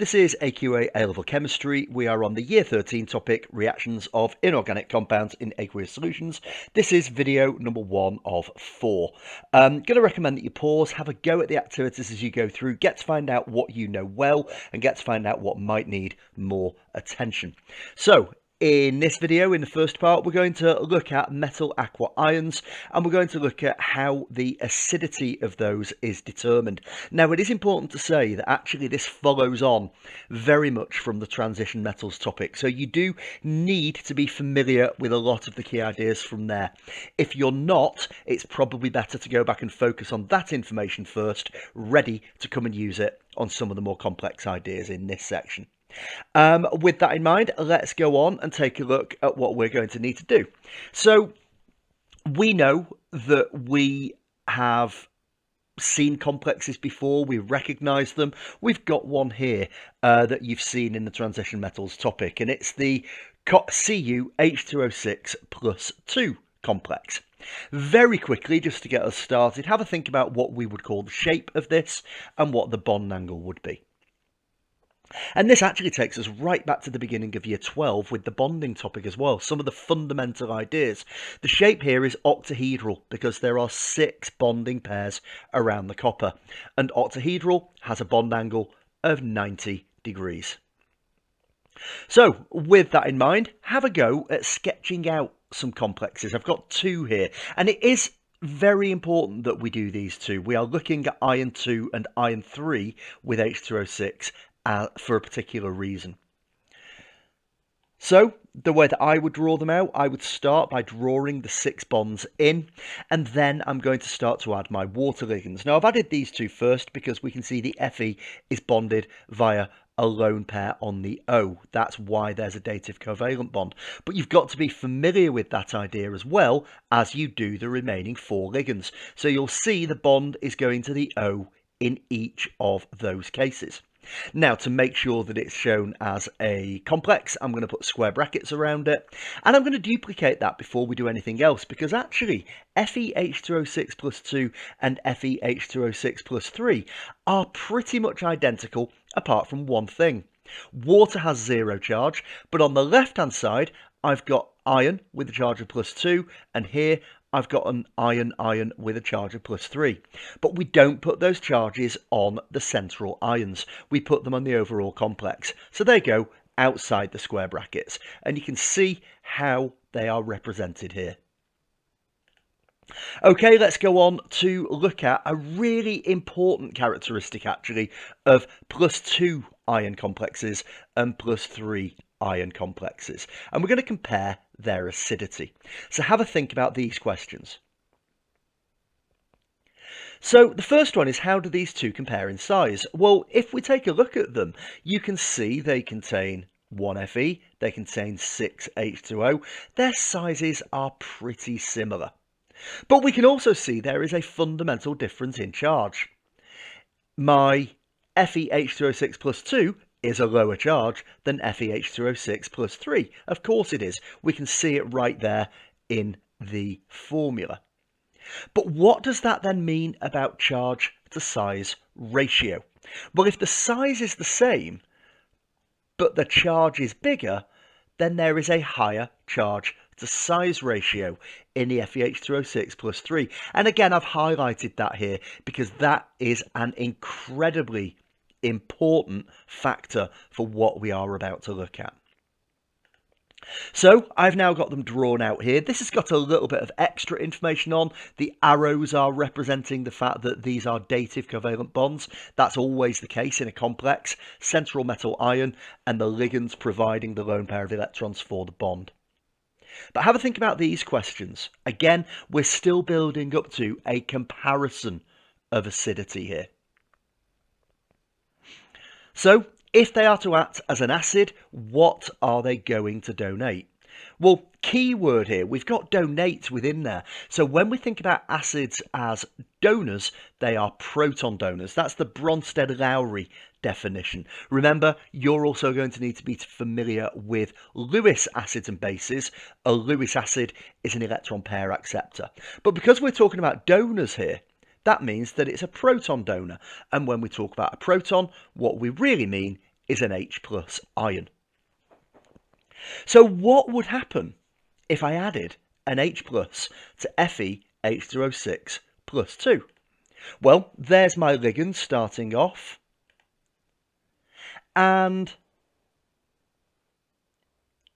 This is AQA A-Level Chemistry. We are on the Year 13 topic, reactions of inorganic compounds in aqueous solutions. This is video number 1 of 4. Going to recommend that you pause, have a go at the activities as you go through, get to find out what you know well, and get to find out what might need more attention. So, in this video, in the first part, we're going to look at metal aqua ions, and we're going to look at how the acidity of those is determined. Now, it is important to say that actually this follows on very much from the transition metals topic, so you do need to be familiar with a lot of the key ideas from there. If you're not, it's probably better to go back and focus on that information first, ready to come and use it on some of the more complex ideas in this section. With that in mind, let's go on and take a look at what we're going to need to do. So we know that we have seen complexes before, we recognize them. We've got one here that you've seen in the transition metals topic, and it's the CuH2O6 plus 2 complex. Very quickly, just to get us started, have a think about what we would call the shape of this and what the bond angle would be. And this actually takes us right back to the beginning of year 12 with the bonding topic as well. Some of the fundamental ideas. The shape here is octahedral because there are 6 bonding pairs around the copper. And octahedral has a bond angle of 90 degrees. So with that in mind, have a go at sketching out some complexes. I've got 2 here, and it is very important that we do these 2. We are looking at iron 2 and iron 3 with H2O6 for a particular reason. So the way that I would draw them out, I would start by drawing the 6 bonds in, and then I'm going to start to add my water ligands. Now I've added these 2 first because we can see the Fe is bonded via a lone pair on the O. That's why there's a dative covalent bond. But you've got to be familiar with that idea as well as you do the remaining 4 ligands. So you'll see the bond is going to the O in each of those cases. Now, to make sure that it's shown as a complex, I'm going to put square brackets around it, and I'm going to duplicate that before we do anything else, because actually FeH2O6 plus 2 and FeH2O6 plus 3 are pretty much identical apart from one thing. Water has 0 charge, but on the left hand side I've got iron with a charge of plus 2, and here I've got an iron with a charge of plus 3. But we don't put those charges on the central ions. We put them on the overall complex. So they go outside the square brackets. And you can see how they are represented here. Okay, let's go on to look at a really important characteristic actually of plus 2 ion complexes and plus 3 ion complexes, and we're going to compare their acidity. So have a think about these questions. So the first one is, how do these 2 compare in size? Well, if we take a look at them, you can see they contain 1 Fe, they contain 6 H2O. Their sizes are pretty similar. But we can also see there is a fundamental difference in charge. My FeH2O6 plus 2 is a lower charge than FeH2O6 plus 3. Of course it is. We can see it right there in the formula. But what does that then mean about charge to size ratio? Well, if the size is the same, but the charge is bigger, then there is a higher charge to size ratio in the FeH2O6 plus 3. And again, I've highlighted that here because that is an incredibly important factor for what we are about to look at. So I've now got them drawn out here. This has got a little bit of extra information on. The arrows are representing the fact that these are dative covalent bonds. That's always the case in a complex. Central metal ion, and the ligands providing the lone pair of electrons for the bond. But have a think about these questions. Again, we're still building up to a comparison of acidity here. So, if they are to act as an acid, what are they going to donate? Well, key word here, we've got donate within there. So when we think about acids as donors, they are proton donors. That's the Bronsted-Lowry definition. Remember, you're also going to need to be familiar with Lewis acids and bases. A Lewis acid is an electron pair acceptor. But because we're talking about donors here, that means that it's a proton donor. And when we talk about a proton, what we really mean is an H plus ion. So what would happen if I added an H plus to FeH2O6 plus 2? Well, there's my ligand starting off, and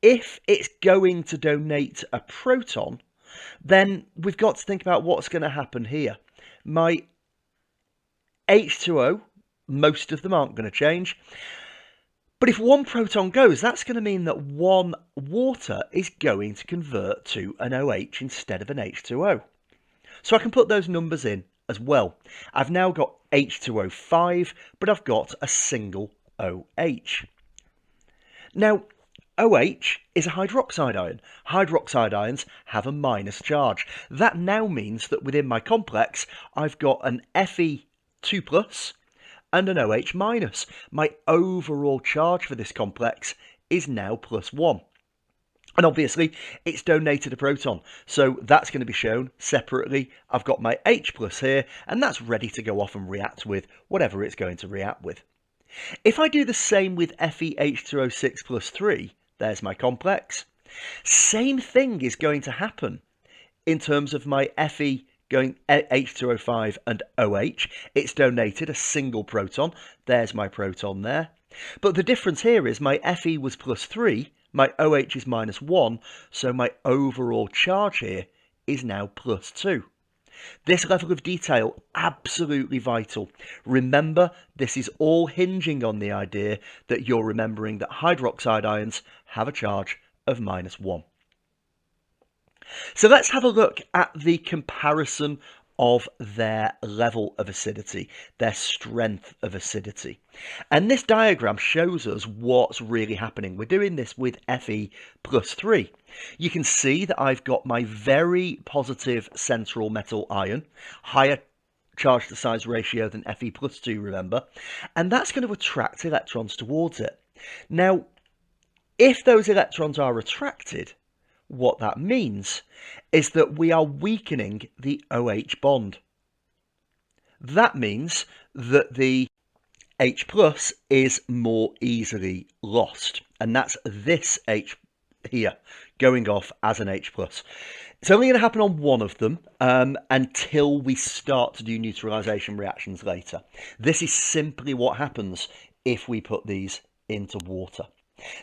if it's going to donate a proton, then we've got to think about what's going to happen here. My H2O, most of them aren't going to change. But if one proton goes, that's going to mean that one water is going to convert to an OH instead of an H2O. So I can put those numbers in as well. I've now got H2O5, but I've got a single OH. Now, OH is a hydroxide ion. Hydroxide ions have a minus charge. That now means that within my complex, I've got an Fe2 plus and an OH minus. My overall charge for this complex is now +1. And obviously, it's donated a proton, so that's going to be shown separately. I've got my H plus here, and that's ready to go off and react with whatever it's going to react with. If I do the same with FeH2O6 plus 3, there's my complex. Same thing is going to happen in terms of my Fe going H2O5 and OH. It's donated a single proton. There's my proton there. But the difference here is my Fe was +3, my OH is -1, so my overall charge here is now +2. This level of detail, absolutely vital. Remember, this is all hinging on the idea that you're remembering that hydroxide ions have a charge of -1. So let's have a look at the comparison of their level of acidity, their strength of acidity. And this diagram shows us what's really happening. We're doing this with Fe plus 3. You can see that I've got my very positive central metal ion, higher charge to size ratio than Fe plus 2, remember, and that's going to attract electrons towards it. Now, if those electrons are attracted, what that means is that we are weakening the OH bond. That means that the H plus is more easily lost, and that's this H here going off as an H plus. It's only going to happen on one of them until we start to do neutralization reactions later. This is simply what happens if we put these into water.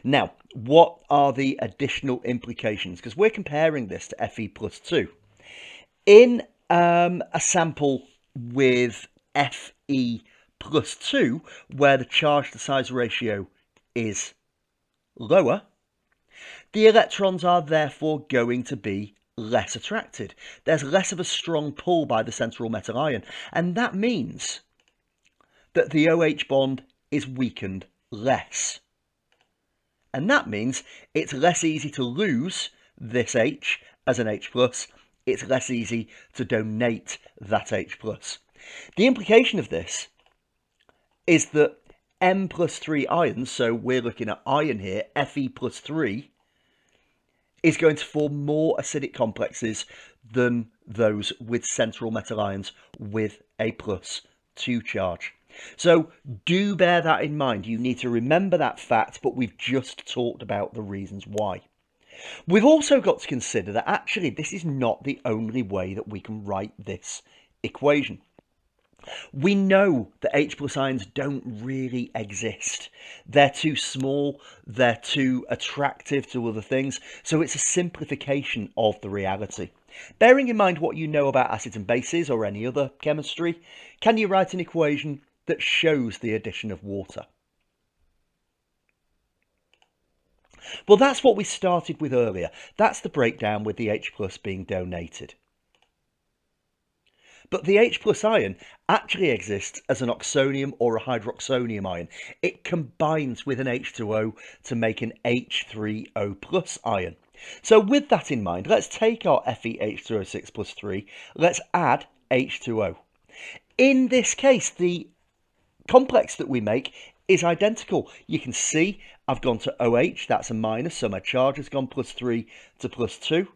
Now, what are the additional implications? Because we're comparing this to Fe plus 2. In a sample with Fe plus 2, where the charge to size ratio is lower, the electrons are therefore going to be less attracted. There's less of a strong pull by the central metal ion, and that means that the OH bond is weakened less. And that means it's less easy to lose this H as an H plus. It's less easy to donate that H plus. The implication of this is that M plus 3 ions, so we're looking at ion here, Fe plus 3, is going to form more acidic complexes than those with central metal ions with a +2 charge. So do bear that in mind. You need to remember that fact, but we've just talked about the reasons why. We've also got to consider that actually this is not the only way that we can write this equation. We know that H plus ions don't really exist. They're too small, they're too attractive to other things, so it's a simplification of the reality. Bearing in mind what you know about acids and bases or any other chemistry, can you write an equation that shows the addition of water? Well, that's what we started with earlier. That's the breakdown with the H plus being donated. But the H plus ion actually exists as an oxonium or a hydroxonium ion. It combines with an H2O to make an H3O plus ion. So with that in mind, let's take our FeH2O6 plus 3, let's add H2O. In this case, the complex that we make is identical. You can see I've gone to OH, that's a minus, so my charge has gone +3 to +2.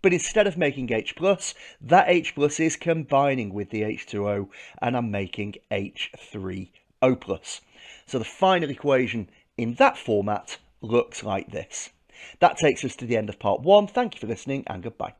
But instead of making H plus, that H plus is combining with the H2O and I'm making H3 O+. So the final equation in that format looks like this. That takes us to the end of part 1. Thank you for listening and goodbye.